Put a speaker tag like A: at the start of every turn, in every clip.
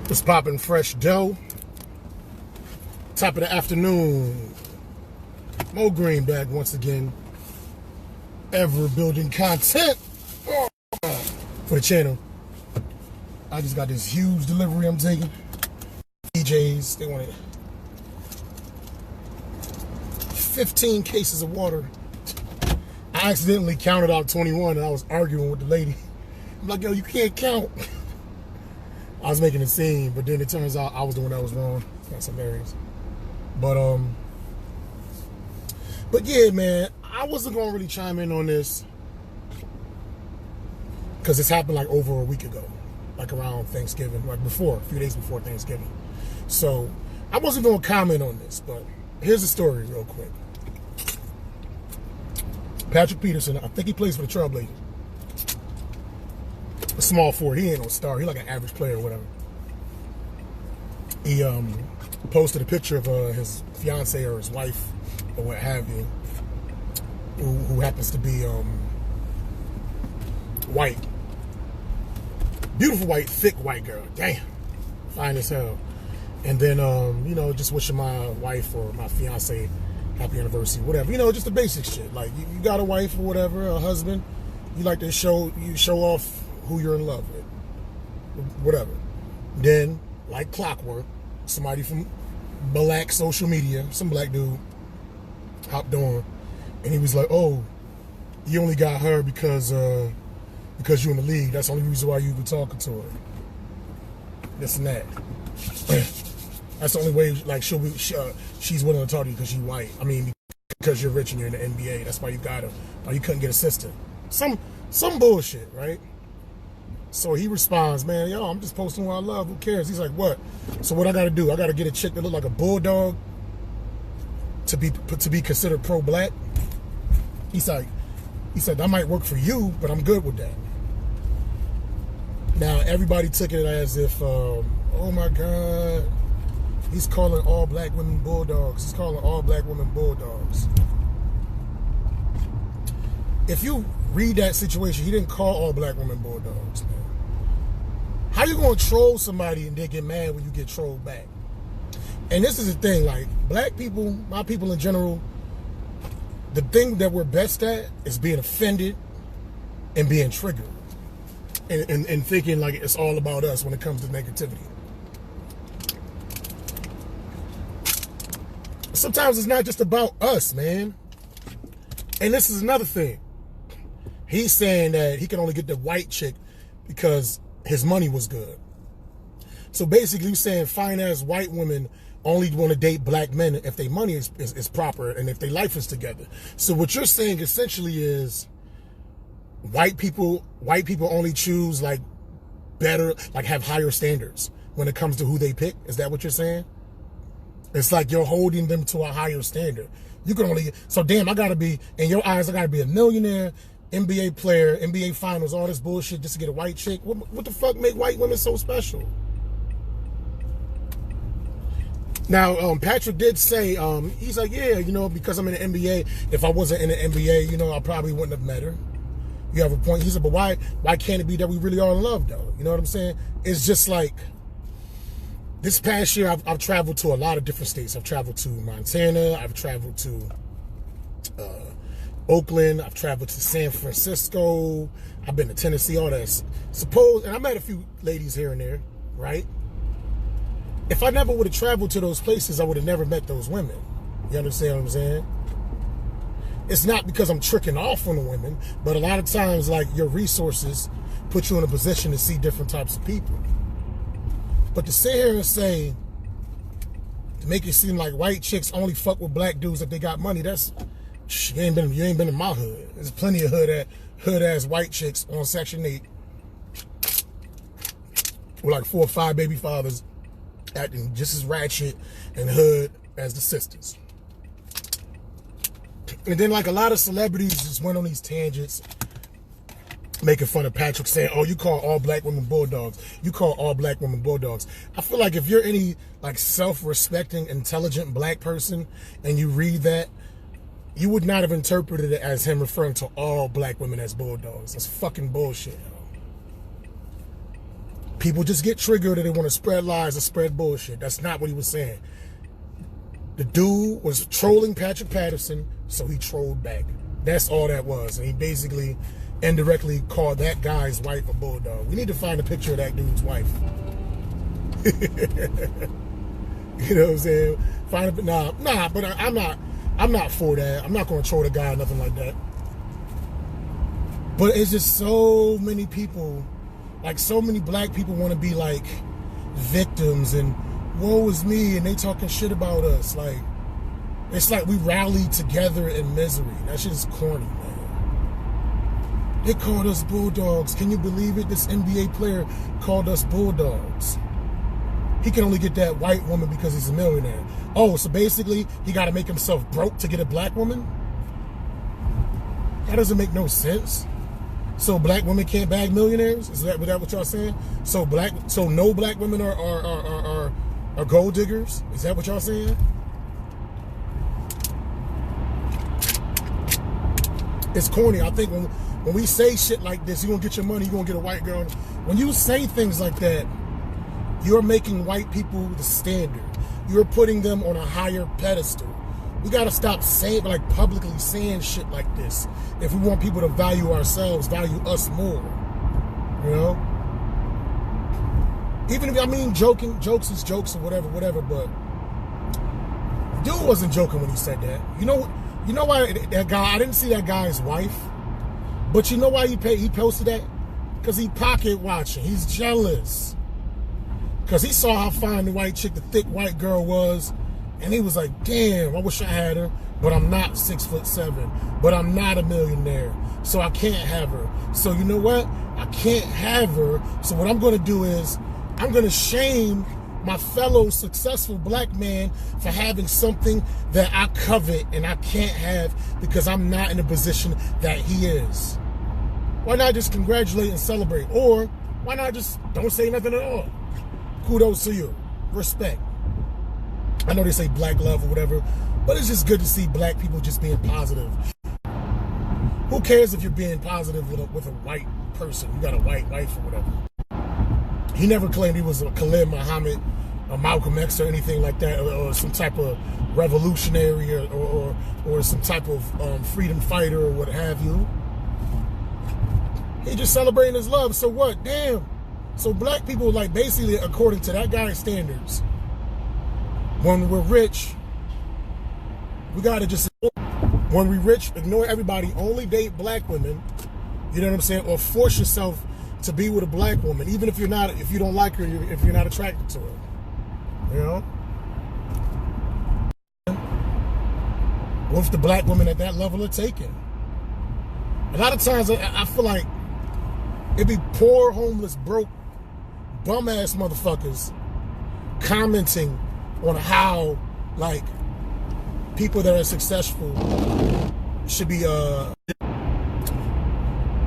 A: It's popping fresh dough. Top of the afternoon. Mo Green back once again. Ever building content for the channel. I just got this huge delivery I'm taking. DJs, they wanted 15 cases of water. I accidentally counted out 21 and I was arguing with the lady. I'm like, yo, you can't count. I was making a scene, but then it turns out I was the one that was wrong. That's hilarious. But yeah, man, I wasn't gonna really chime in on this because this happened like over a week ago, like around Thanksgiving, like before, a few days before Thanksgiving. So I wasn't gonna comment on this, but here's the story real quick. Patrick Patterson, I think he plays for the Trailblazers. A small forward, he ain't no star. He like an average player or whatever. He posted a picture of his fiance or his wife or what have you, who happens to be white, beautiful white, thick white girl. Damn, fine as hell. And then you know, just wishing my wife or my fiance happy anniversary, whatever. You know, just the basic shit. Like you got a wife or whatever, a husband. You like to show off who you're in love with, whatever. Then, like clockwork, somebody from black social media, some black dude, hopped on, and he was like, "Oh, you only got her because you're in the league. That's the only reason why you were talking to her. This and that. That's the only way. Like, she's willing to talk to you because she's white. I mean, because you're rich and you're in the NBA. That's why you got her. Or you couldn't get a sister. Some bullshit, right?" So he responds, "Man, yo, I'm just posting what I love. Who cares?" He's like, "What? So what I got to do? I got to get a chick that look like a bulldog to be considered pro-black?" He said, "That might work for you, but I'm good with that." Now everybody took it as if, oh my God, he's calling all black women bulldogs. He's calling all black women bulldogs. If you read that situation, he didn't call all black women bulldogs, man. How you gonna troll somebody and they get mad when you get trolled back? And this is the thing, like, black people, my people in general, the thing that we're best at is being offended and being triggered. And thinking like it's all about us when it comes to negativity. Sometimes it's not just about us, man. And this is another thing. He's saying that he can only get the white chick because his money was good. So basically he's saying fine-ass white women only want to date black men if their money is proper and if their life is together. So what you're saying essentially is white people only choose like better, like have higher standards when it comes to who they pick. Is that what you're saying? It's like you're holding them to a higher standard. You can only, so damn, I gotta be, in your eyes, I gotta be a millionaire, NBA player, NBA finals, all this bullshit just to get a white chick. What the fuck make white women so special? Now, Patrick did say, he's like, yeah, you know, because I'm in the NBA, if I wasn't in the NBA, you know, I probably wouldn't have met her. You have a point. He said, but why can't it be that we really are in love, though? You know what I'm saying? It's just like, this past year, I've traveled to a lot of different states. I've traveled to Montana. I've traveled to Oakland. I've traveled to San Francisco. I've been to Tennessee, all that. And I met a few ladies here and there, right? If I never would have traveled to those places, I would have never met those women. You understand what I'm saying? It's not because I'm tricking off on the women, but a lot of times, like, your resources put you in a position to see different types of people. But to sit here and say, to make it seem like white chicks only fuck with black dudes if they got money, that's, you ain't been in my hood. There's plenty of hood ass white chicks on Section 8 with like 4 or 5 baby fathers acting just as ratchet and hood as the sisters. And then like a lot of celebrities just went on these tangents making fun of Patrick, saying, oh, you call all black women bulldogs. You call all black women bulldogs. I feel like if you're any like self-respecting, intelligent black person and you read that, you would not have interpreted it as him referring to all black women as bulldogs. That's fucking bullshit. People just get triggered and they want to spread lies and spread bullshit. That's not what he was saying. The dude was trolling Patrick Patterson, so he trolled back. That's all that was. And he basically indirectly called that guy's wife a bulldog. We need to find a picture of that dude's wife. You know what I'm saying? Find a, nah, but I'm not for that. I'm not going to troll the guy or nothing like that. But it's just so many people, like so many black people want to be like victims and woe is me, and they talking shit about us. Like, it's like we rallied together in misery. That shit is corny, man. They called us bulldogs. Can you believe it? This NBA player called us bulldogs. He can only get that white woman because he's a millionaire. Oh, so basically he got to make himself broke to get a black woman? That doesn't make no sense. So black women can't bag millionaires? Is that what y'all saying? So no black women are gold diggers? Is that what y'all saying? It's corny. I think when we say shit like this, you're gonna get your money, you're gonna get a white girl. When you say things like that, you're making white people the standard. You're putting them on a higher pedestal. We gotta stop saying, like, publicly saying shit like this if we want people to value ourselves, value us more. You know? Even if, I mean, jokes is jokes or whatever, but dude wasn't joking when he said that. You know why that guy, I didn't see that guy's wife, but you know why he posted that? Because he pocket watching. He's jealous. Because he saw how fine the white chick, the thick white girl was, and he was like, damn, I wish I had her, but I'm not 6'7", but I'm not a millionaire, so I can't have her. So you know what? I can't have her, so what I'm going to do is I'm going to shame my fellow successful black man for having something that I covet and I can't have because I'm not in a position that he is. Why not just congratulate and celebrate? Or why not just don't say nothing at all? Kudos to you. Respect. I know they say black love or whatever, but it's just good to see black people just being positive. Who cares if you're being positive with a white person? You got a white wife or whatever. He never claimed he was a Khalid Muhammad or Malcolm X or anything like that, or some type of revolutionary or some type of freedom fighter or what have you. He just celebrating his love. So what? Damn. So black people, like, basically, according to that guy's standards, when we're rich, we gotta just, when we rich, ignore everybody, only date black women, you know what I'm saying? Or force yourself to be with a black woman, even if you don't like her, if you're not attracted to her, you know? What if the black women at that level are taken? A lot of times, I feel like it'd be poor, homeless, broke, bum-ass motherfuckers commenting on how, like, people that are successful should be,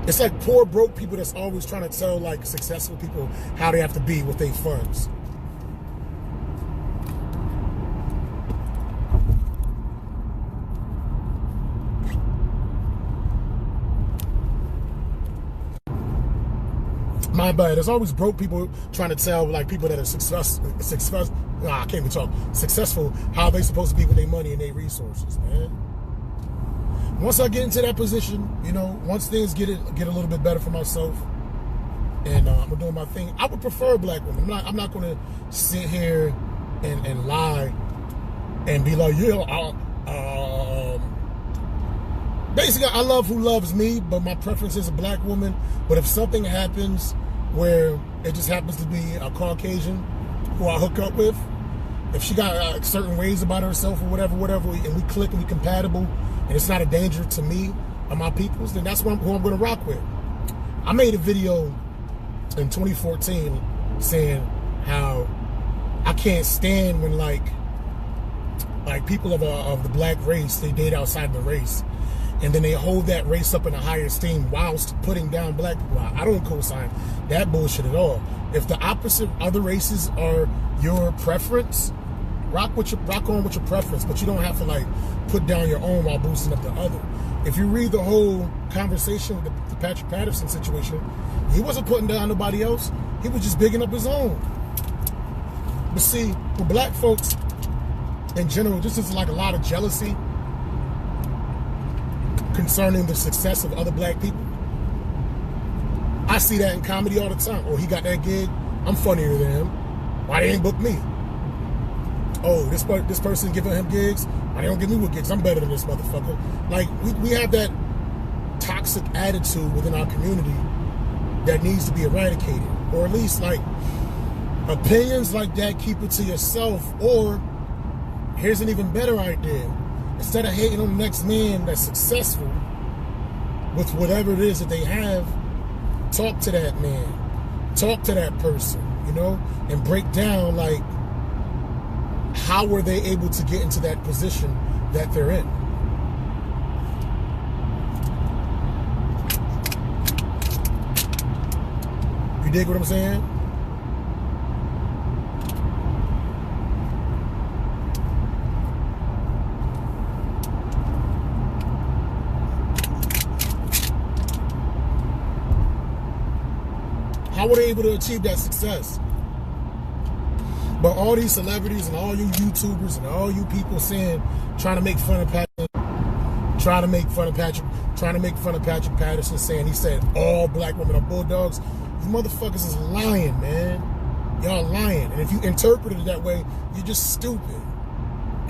A: it's like poor, broke people that's always trying to tell, like, successful people how they have to be with their funds. My bad. There's always broke people trying to tell, like, people that are successful, how they supposed to be with their money and their resources, man. Once I get into that position, you know, once things get a little bit better for myself, and I'm doing my thing, I would prefer black women. I'm not going to sit here and lie and be like, yeah, basically, I love who loves me, but my preference is a black woman. But if something happens where it just happens to be a Caucasian who I hook up with, if she got certain ways about herself or whatever, and we click and we compatible, and it's not a danger to me or my peoples, then that's who I'm going to rock with. I made a video in 2014 saying how I can't stand when like people of the black race, they date outside the race, and then they hold that race up in a higher esteem whilst putting down black people. I don't co-sign that bullshit at all. If the opposite other races are your preference, rock on with your preference, but you don't have to like put down your own while boosting up the other. If you read the whole conversation with the Patrick Patterson situation, he wasn't putting down nobody else. He was just bigging up his own. But see, with black folks in general, just is like a lot of jealousy concerning the success of other black people. I see that in comedy all the time. Oh, he got that gig. I'm funnier than him. Why they ain't book me? Oh, this person giving him gigs. Why they don't give me with gigs? I'm better than this motherfucker. Like, we have that toxic attitude within our community that needs to be eradicated. Or at least, like, opinions like that, keep it to yourself. Or, here's an even better idea. Instead of hating on the next man that's successful with whatever it is that they have, talk to that man. Talk to that person, you know? And break down, like, how were they able to get into that position that they're in? You dig what I'm saying? How were they able to achieve that success? But all these celebrities and all you YouTubers and all you people trying to make fun of Patrick Patterson, saying he said all black women are bulldogs. You motherfuckers is lying, man. Y'all lying. And if you interpret it that way, you're just stupid.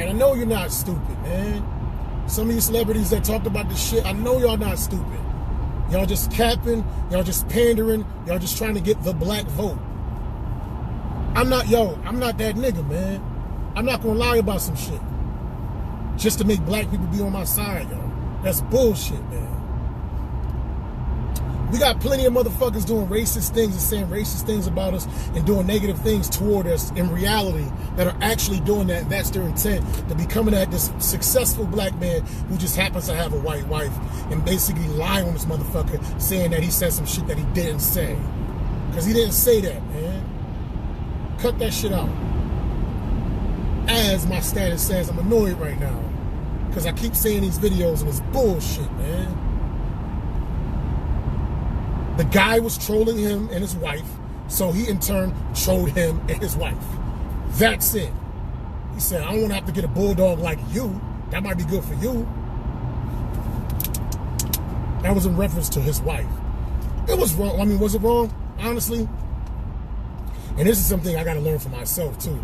A: And I know you're not stupid, man. Some of you celebrities that talked about this shit, I know y'all not stupid. Y'all just capping, y'all just pandering, y'all just trying to get the black vote. I'm not that nigga, man. I'm not gonna lie about some shit just to make black people be on my side, yo. That's bullshit, man. We got plenty of motherfuckers doing racist things and saying racist things about us and doing negative things toward us in reality that are actually doing that. And that's their intent, to be coming at this successful black man who just happens to have a white wife and basically lying on this motherfucker, saying that he said some shit that he didn't say. Because he didn't say that, man. Cut that shit out. As my status says, I'm annoyed right now because I keep saying these videos and it's bullshit, man. The guy was trolling him and his wife, so he in turn trolled him and his wife. That's it. He said, I don't want to have to get a bulldog like you. That might be good for you. That was in reference to his wife. It was wrong. I mean, was it wrong? Honestly. And this is something I got to learn for myself, too.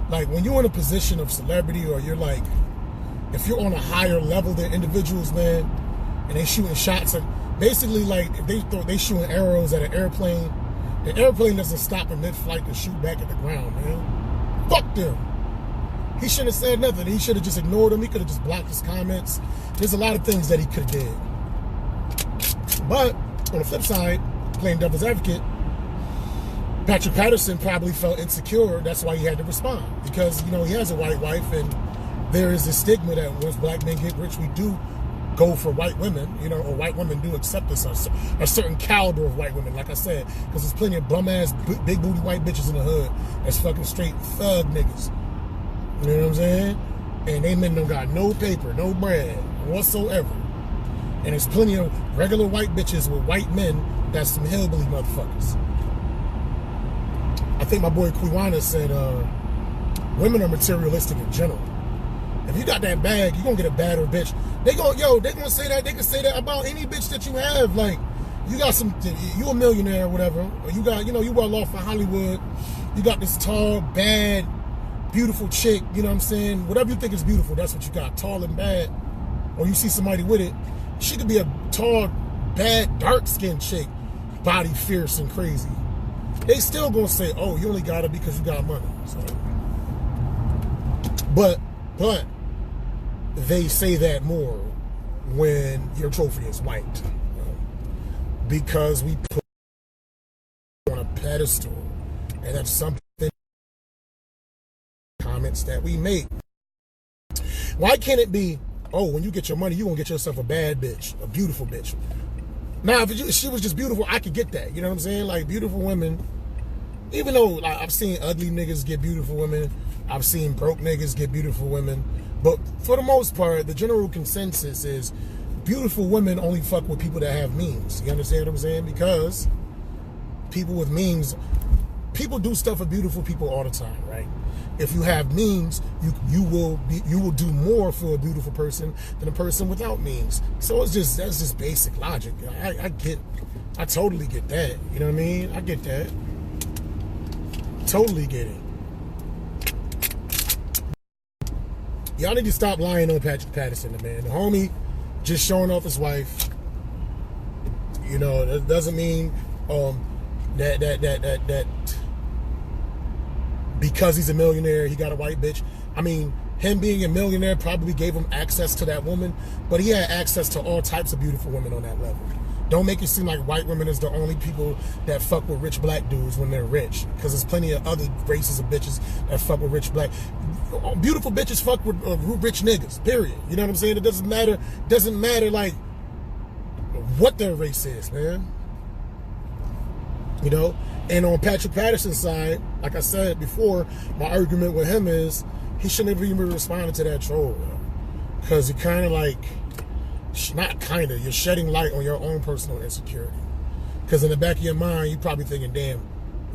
A: Like, when you're in a position of celebrity, or you're like, if you're on a higher level than individuals, man, and they shooting shots, basically, like, if they shooting arrows at an airplane, the airplane doesn't stop in mid-flight to shoot back at the ground, man. Fuck them. He shouldn't have said nothing. He should have just ignored him. He could have just blocked his comments. There's a lot of things that he could have did. But, on the flip side, playing devil's advocate, Patrick Patterson probably felt insecure. That's why he had to respond. Because, you know, he has a white wife, and there is this stigma that once black men get rich, we do go for white women, you know, or white women do accept us, a certain caliber of white women, like I said, because there's plenty of bum-ass, big booty white bitches in the hood that's fucking straight thug niggas. You know what I'm saying? And they men don't got no paper, no bread whatsoever. And there's plenty of regular white bitches with white men that's some hillbilly motherfuckers. I think my boy Quiwana said, women are materialistic in general. If you got that bag, you're gonna get a badder bitch. They gonna say that. They can say that about any bitch that you have. Like, you got you a millionaire or whatever, or you got, you know, you well off in Hollywood. You got this tall, bad, beautiful chick, you know what I'm saying? Whatever you think is beautiful, that's what you got, tall and bad. Or you see somebody with it, she could be a tall, bad, dark-skinned chick, body fierce and crazy. They still gonna say, oh, you only got it because you got money. So, but they say that more when your trophy is white. Because we put it on a pedestal, and that's something comments that we make. Why can't it be, oh, when you get your money, you gonna get yourself a bad bitch, a beautiful bitch? Now, if she was just beautiful, I could get that. You know what I'm saying? Like, beautiful women, even though, like, I've seen ugly niggas get beautiful women, I've seen broke niggas get beautiful women. But for the most part, the general consensus is beautiful women only fuck with people that have means. You understand what I'm saying? Because people with means, people do stuff for beautiful people all the time, right? If you have means, you will do more for a beautiful person than a person without means. So that's just basic logic. I totally get that. You know what I mean? I get that. Totally get it. Y'all need to stop lying on Patrick Patterson, man. The homie just showing off his wife. You know, that doesn't mean that because he's a millionaire, he got a white bitch. I mean, him being a millionaire probably gave him access to that woman, but he had access to all types of beautiful women on that level. Don't make it seem like white women is the only people that fuck with rich black dudes when they're rich, because there's plenty of other races of bitches that fuck with rich black. Beautiful bitches fuck with rich niggas, period. You know what I'm saying? It doesn't matter like what their race is, man. You know? And on Patrick Patterson's side, like I said before, my argument with him is he shouldn't have even responded to that troll, because he kind of like, not kind of, you're shedding light on your own personal insecurity. Because in the back of your mind, you're probably thinking, damn,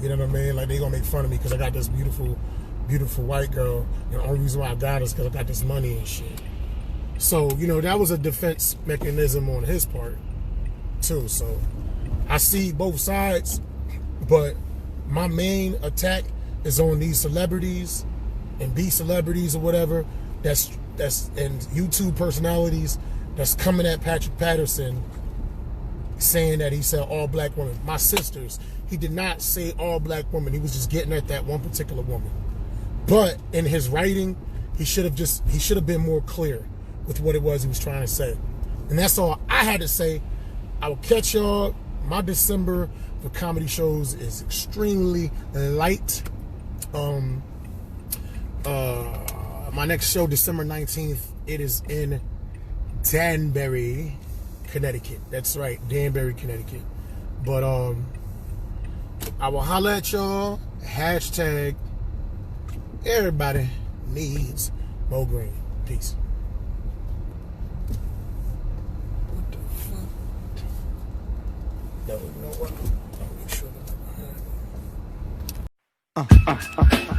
A: you know what I mean? Like, they gonna make fun of me because I got this beautiful white girl. And the only reason why I got her is because I got this money and shit. So, you know, that was a defense mechanism on his part, too. So, I see both sides, but my main attack is on these celebrities and B celebrities or whatever that's and YouTube personalities that's coming at Patrick Patterson saying that he said all black women. My sisters, he did not say all black women. He was just getting at that one particular woman. But in his writing, he should have been more clear with what it was he was trying to say. And that's all I had to say. I will catch y'all. My December for comedy shows is extremely light. My next show, December 19th, it is in Danbury, Connecticut. That's right, Danbury, Connecticut. But I will holler at y'all. Hashtag everybody needs more green. Peace. What the fuck? No, you know what? I'll make sure that I have it.